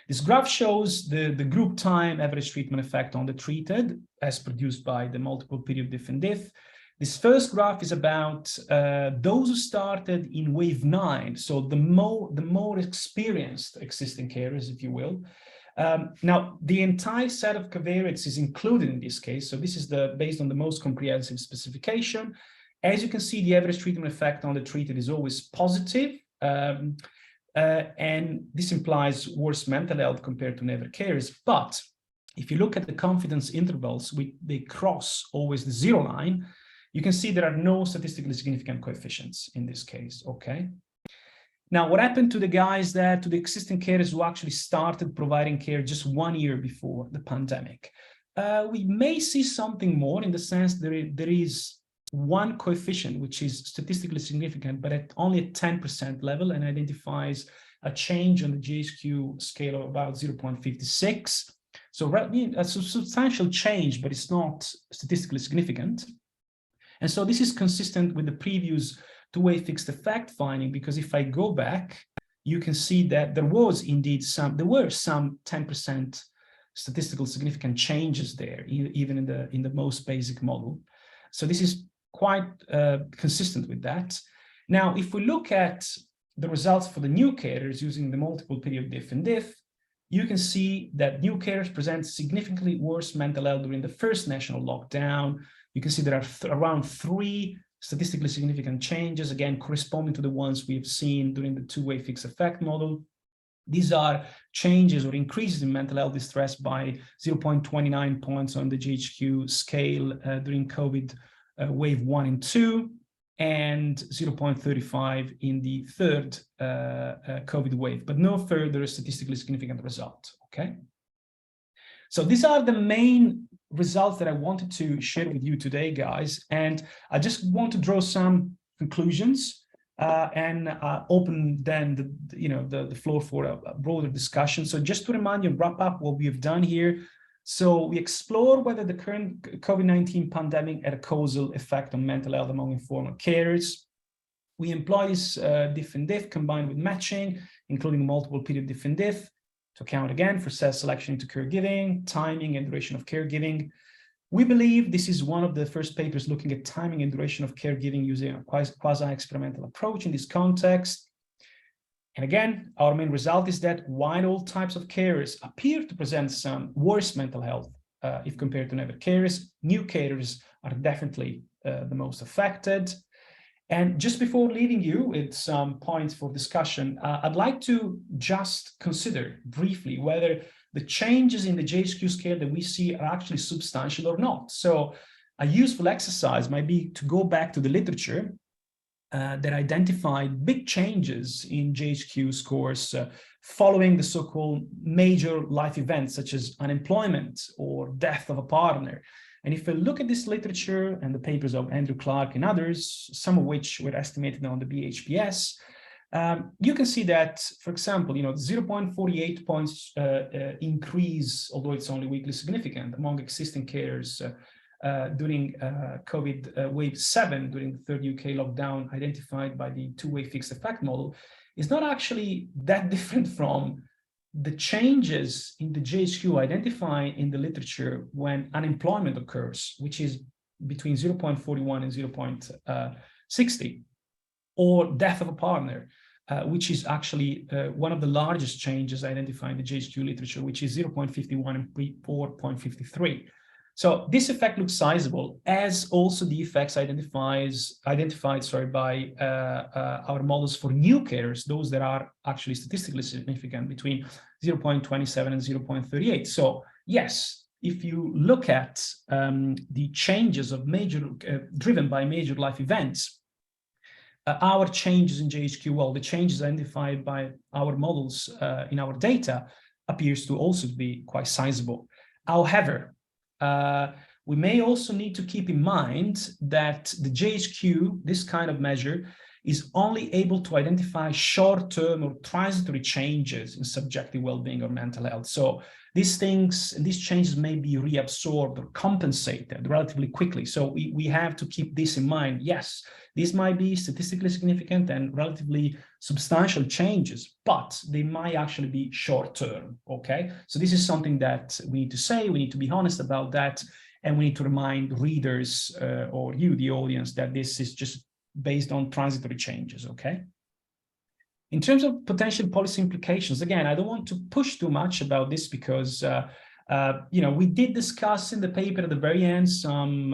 This graph shows the group time average treatment effect on the treated, as produced by the multiple period diff and diff. This first graph is about those who started in wave 9, so the more experienced existing carers, if you will. Now, the entire set of covariates is included in this case, so this is based on the most comprehensive specification. As you can see, the average treatment effect on the treated is always positive, and this implies worse mental health compared to never carers. But if you look at the confidence intervals, they cross always the 0 line. You can see there are no statistically significant coefficients in this case, okay? Now, what happened to the existing carers who actually started providing care just 1 year before the pandemic? We may see something more in the sense there is one coefficient which is statistically significant, but at only a 10% level, and identifies a change on the GHQ scale of about 0.56. So a substantial change, but it's not statistically significant. And so this is consistent with the previous two-way fixed effect finding, because if I go back, you can see that there were some 10% statistical significant changes there, even in the most basic model. So this is quite consistent with that. Now, if we look at the results for the new carers using the multiple period diff and diff, you can see that new carers present significantly worse mental health during the first national lockdown. You can see there are around 3 statistically significant changes, again, corresponding to the ones we've seen during the two-way fixed effect model. These are changes or increases in mental health distress by 0.29 points on the GHQ scale during COVID wave 1 and 2, and 0.35 in the third COVID wave, but no further statistically significant result, okay? So these are the main results that I wanted to share with you today, guys, and I just want to draw some conclusions and open then the floor for a broader discussion. So just to remind you, wrap up what we have done here. So we explore whether the current COVID-19 pandemic had a causal effect on mental health among informal carers. We employ this diff and diff combined with matching, including multiple period diff and diff, to account again for self-selection into caregiving, timing and duration of caregiving. We believe this is one of the first papers looking at timing and duration of caregiving using a quasi-experimental approach in this context. And again, our main result is that while all types of carers appear to present some worse mental health if compared to never carers, new carers are definitely the most affected. And just before leaving you with some points for discussion, I'd like to just consider briefly whether the changes in the JHQ scale that we see are actually substantial or not. So a useful exercise might be to go back to the literature that identified big changes in JHQ scores following the so-called major life events such as unemployment or death of a partner. And if we look at this literature and the papers of Andrew Clark and others, some of which were estimated on the BHPS, you can see that, for example, 0.48 points increase, although it's only weakly significant, among existing carers during COVID wave 7, during the third UK lockdown identified by the two-way fixed effect model, is not actually that different from the changes in the JHQ identified in the literature when unemployment occurs, which is between 0.41 and 0.60, or death of a partner, which is actually one of the largest changes identified in the JHQ literature, which is 0.51 and 4.53. So this effect looks sizable, as also the effects identified by our models for new carers, those that are actually statistically significant, between 0.27 and 0.38. So yes, if you look at the changes of driven by major life events, our changes in JHQ, well, the changes identified by our models in our data appears to also be quite sizable. However, we may also need to keep in mind that the JHQ, this kind of measure, is only able to identify short-term or transitory changes in subjective well-being or mental health. So these changes may be reabsorbed or compensated relatively quickly. So we have to keep this in mind. Yes, these might be statistically significant and relatively substantial changes, but they might actually be short-term, okay? So this is something that we need to say, we need to be honest about that, and we need to remind readers or you, the audience, that this is just based on transitory changes, okay? In terms of potential policy implications, again, I don't want to push too much about this because, we did discuss in the paper at the very end some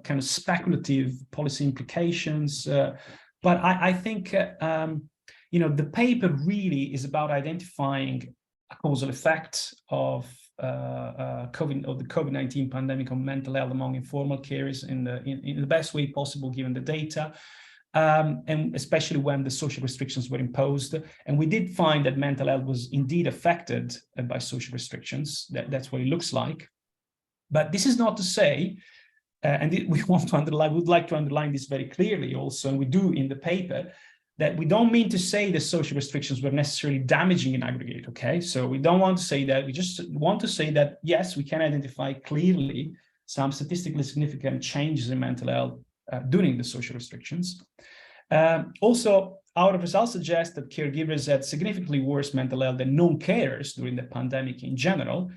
kind of speculative policy implications, but I think, the paper really is about identifying a causal effect of the COVID-19 pandemic on mental health among informal carers in the best way possible given the data. And especially when the social restrictions were imposed. And we did find that mental health was indeed affected by social restrictions. That's what it looks like. But this is not to say, we would like to underline this very clearly also, and we do in the paper, that we don't mean to say that social restrictions were necessarily damaging in aggregate, okay? So we don't want to say that. We just want to say that, yes, we can identify clearly some statistically significant changes in mental health during the social restrictions. Also, our results suggest that caregivers had significantly worse mental health than non-carers during the pandemic in general,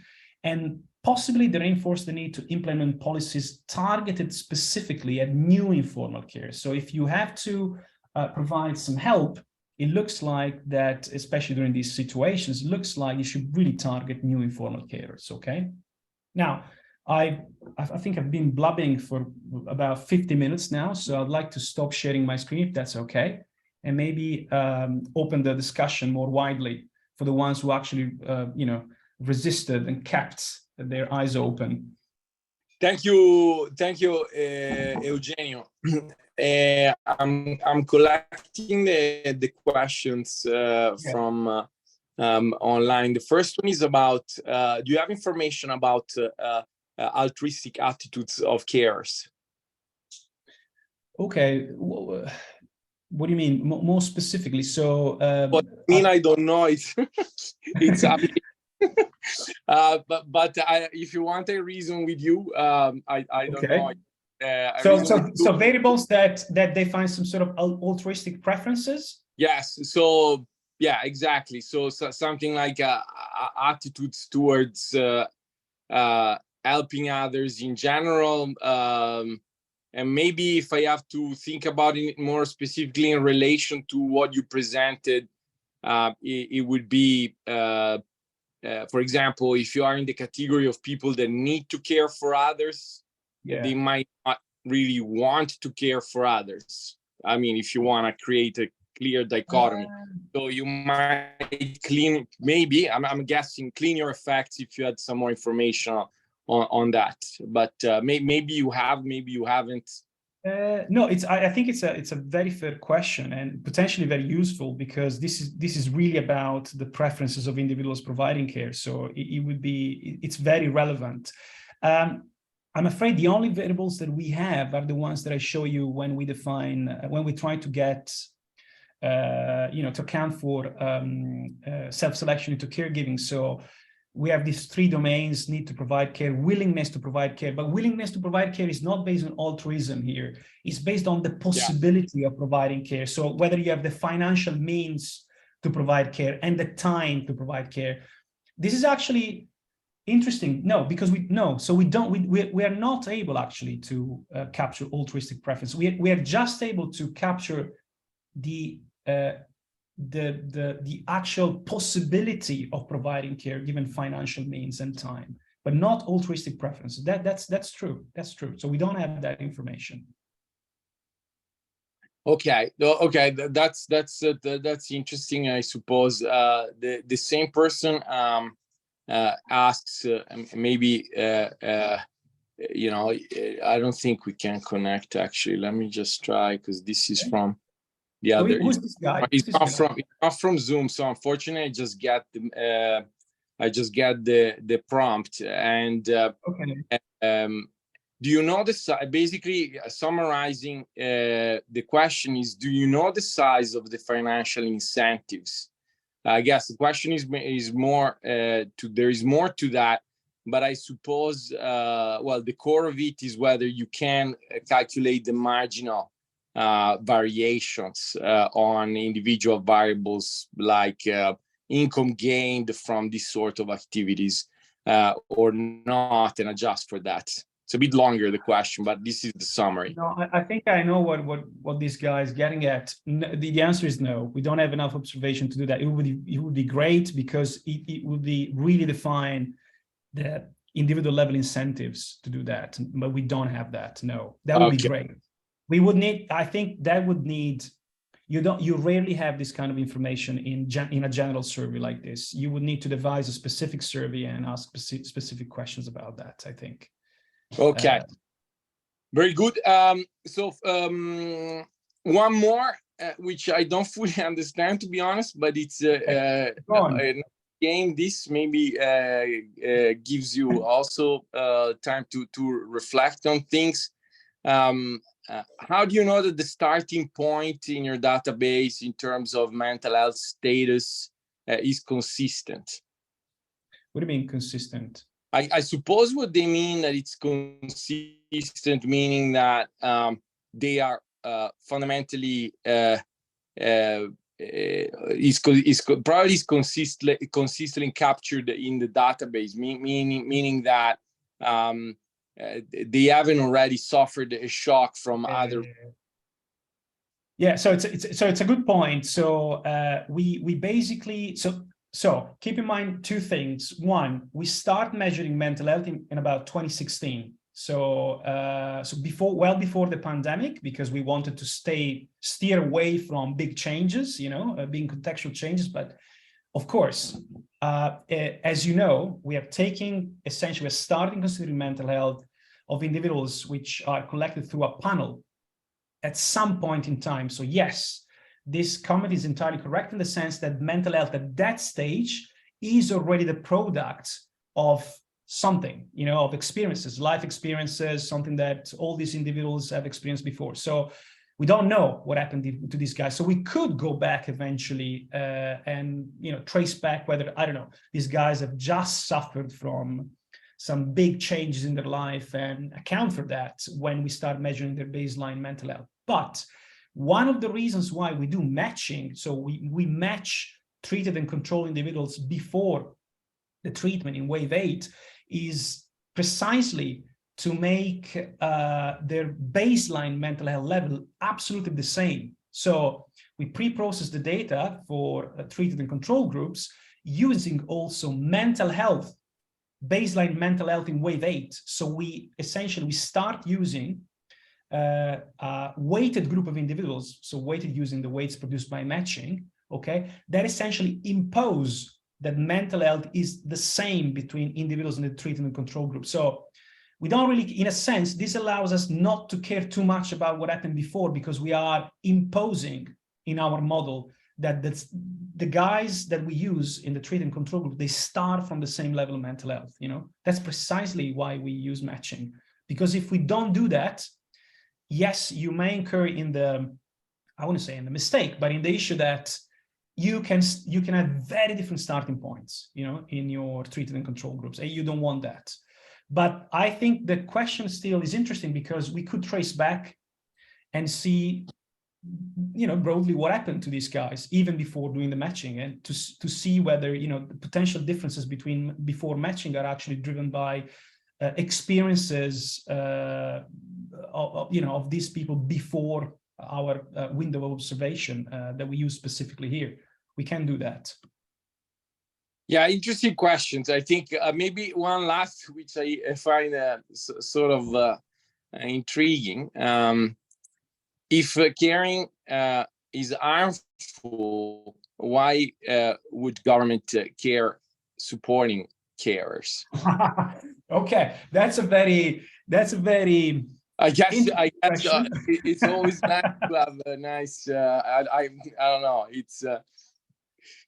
and possibly they reinforce the need to implement policies targeted specifically at new informal care. So if you have to provide some help, it looks like that, especially during these situations, it looks like you should really target new informal carers, okay? Now, I think I've been blabbing for about 50 minutes now, so I'd like to stop sharing my screen if that's okay, and maybe open the discussion more widely for the ones who actually, resisted and kept their eyes open. Thank you, Eugenio. I'm collecting the questions from online. The first one is about: do you have information about altruistic attitudes of carers? Okay, what do you mean more specifically? So, what I mean, I don't know. It's but if you want a reason with you, I don't know. So variables that they find some sort of altruistic preferences. Yes. So yeah, exactly. So something like attitudes towards helping others in general, and maybe if I have to think about it more specifically in relation to what you presented, it would be, for example, if you are in the category of people that need to care for others, they might not really want to care for others. I mean, if you want to create a clear dichotomy. So you might clean, maybe, I'm guessing, clean your effects if you had some more information on that. But maybe you have, maybe you haven't. No, I think it's a very fair question and potentially very useful, because this is really about the preferences of individuals providing care. So it's very relevant. I'm afraid the only variables that we have are the ones that I show you when we try to get, to account for self-selection into caregiving. So we have these three domains: need to provide care, willingness to provide care. But willingness to provide care is not based on altruism here. It's based on the possibility of providing care. So whether you have the financial means to provide care and the time to provide care. This is actually interesting. No, because we are not able actually to capture altruistic preference. We are just able to capture the actual possibility of providing care given financial means and time, but not altruistic preference. That's true. That's true. So we don't have that information. Okay. That's interesting. I suppose the same person asks, maybe I don't think we can connect actually. Let me just try, because this is from the other. Who's this guy? It's not from Zoom, so unfortunately I just get the prompt. And do you know the size? Basically, summarizing the question is: do you know the size of the financial incentives? I guess the question is more there is more to that, but I suppose the core of it is whether you can calculate the marginal variations on individual variables like income gained from this sort of activities or not, and adjust for that. It's a bit longer, the question, but this is the summary. No, I think I know what this guy is getting at. The answer is no. We don't have enough observation to do that. It would be great, because it would be really define the individual level incentives to do that, but we don't have that. No, that would be great. We would need. I think that would need. You rarely have this kind of information in a general survey like this. You would need to devise a specific survey and ask specific questions about that, I think. Okay, very good. So one more, which I don't fully understand, to be honest, but it's a game. This maybe gives you also time to reflect on things. How do you know that the starting point in your database in terms of mental health status is consistent? What do you mean consistent? I suppose what they mean that it's consistent, meaning that they are fundamentally probably consistently captured in the database, meaning that they haven't already suffered a shock from other. Yeah, so it's a good point. So we basically So keep in mind two things. One, we start measuring mental health in about 2016. So well before the pandemic, because we wanted to steer away from big changes, being contextual changes. But of course, as you know, we are starting considering mental health of individuals which are collected through a panel at some point in time. So yes, this comment is entirely correct in the sense that mental health at that stage is already the product of something, of experiences, life experiences, something that all these individuals have experienced before. So we don't know what happened to these guys. So we could go back eventually and trace back whether, I don't know, these guys have just suffered from some big changes in their life and account for that when we start measuring their baseline mental health. But one of the reasons why we do matching, so we match treated and controlled individuals before the treatment in wave 8, is precisely to make their baseline mental health level absolutely the same. So we pre-process the data for treated and control groups using also mental health, baseline mental health in wave 8. So we essentially start using a weighted group of individuals, so weighted using the weights produced by matching, okay, that essentially impose that mental health is the same between individuals in the treated and control group. So we don't really, in a sense, this allows us not to care too much about what happened before, because we are imposing in our model that the guys that we use in the treated and control group, they start from the same level of mental health. You know, that's precisely why we use matching. Because if we don't do that, yes, you may incur in the, I wouldn't say in the mistake, but in the issue that you can have very different starting points, you know, in your treated and control groups, and you don't want that. But I think the question still is interesting, because we could trace back and see, you know, broadly what happened to these guys even before doing the matching, and to see whether, you know, the potential differences between before matching are actually driven by experiences of these people before our window of observation that we use specifically here. We can do that. Yeah, interesting questions. I think maybe one last, which I find sort of intriguing. If caring is harmful, why would government care supporting carers? Okay, that's a very I guess it's always nice to have a nice I don't know, it's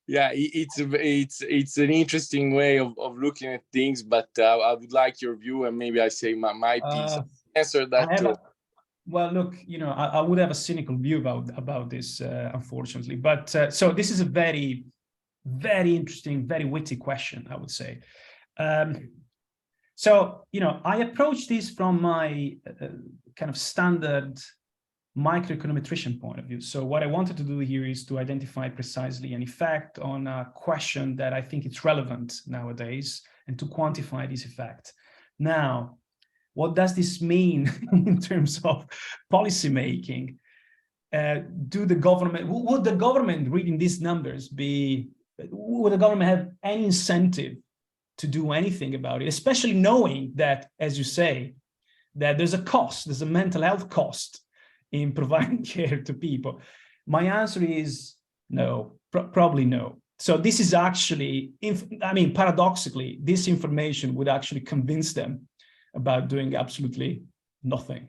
yeah, it's an interesting way of looking at things, but I would like your view, and maybe I say my piece. Answer that too. Well, look, you know, I would have a cynical view about this, unfortunately. But so this is a very, very interesting, very witty question, I would say. So, you know, I approach this from my kind of standard microeconometrician point of view. So what I wanted to do here is to identify precisely an effect on a question that I think it's relevant nowadays, and to quantify this effect. Now, what does this mean in terms of policy making? Would the government, reading these numbers, would the government have any incentive to do anything about it, especially knowing that, as you say, that there's a cost, there's a mental health cost in providing care to people? My answer is no, probably no. So this is actually, paradoxically, this information would actually convince them about doing absolutely nothing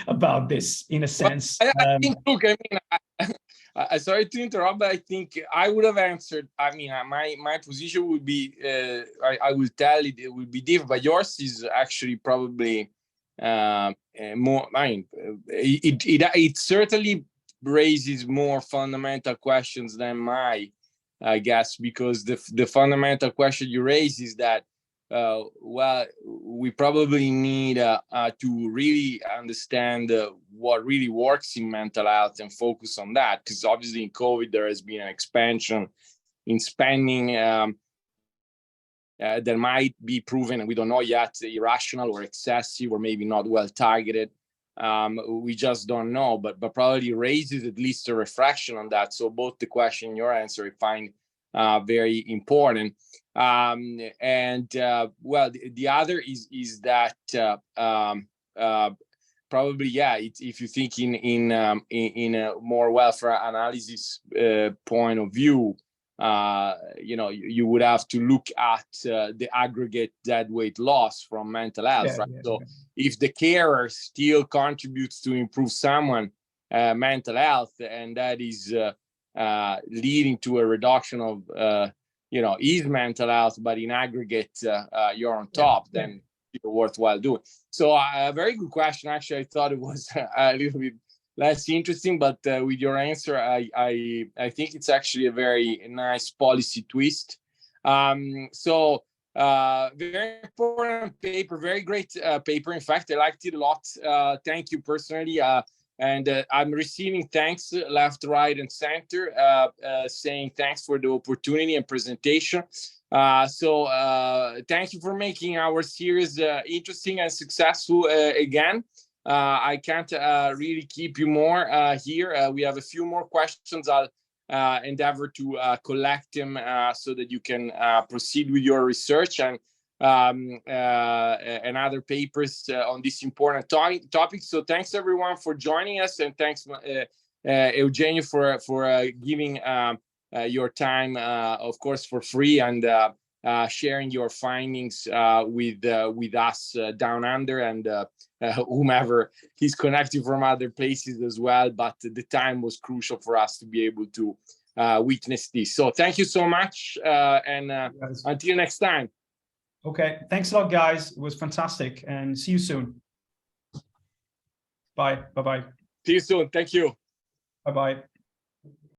about this, in a sense. Well, I think, look, I mean, sorry to interrupt, but I think I would have answered. I mean, my position would be, I will tell it would be different, but yours is actually probably more. I mean, it certainly raises more fundamental questions than I guess, because the fundamental question you raise is that, well, we probably need to really understand what really works in mental health and focus on that, because obviously in COVID there has been an expansion in spending that might be proven, and we don't know yet, irrational or excessive or maybe not well targeted. We just don't know, but probably raises at least a reflection on that. So both the question and your answer I find very important. Well, the other is that probably, yeah, if you think in a more welfare analysis point of view, you know, you would have to look at the aggregate dead weight loss from mental health, right? So if the carer still contributes to improve someone mental health, and that is leading to a reduction of you know, his mental health, but in aggregate you're on top, then it's worthwhile doing. So a very good question. Actually, I thought it was a little bit less interesting, but with your answer, I think it's actually a very nice policy twist. So very important paper, very great paper. In fact, I liked it a lot. Thank you personally. And I'm receiving thanks left, right, and center, saying thanks for the opportunity and presentation. So thank you for making our series interesting and successful again. I can't really keep you more here. We have a few more questions. I'll endeavor to collect them so that you can proceed with your research and other papers on this important topic. So thanks everyone for joining us, and thanks Eugenio for giving your time, of course, for free, and sharing your findings with us down under, and whomever he's connected from other places as well. But the time was crucial for us to be able to witness this. So thank you so much, and until next time. Okay, thanks a lot, guys. It was fantastic, and see you soon. Bye. Bye-bye. See you soon. Thank you. Bye-bye.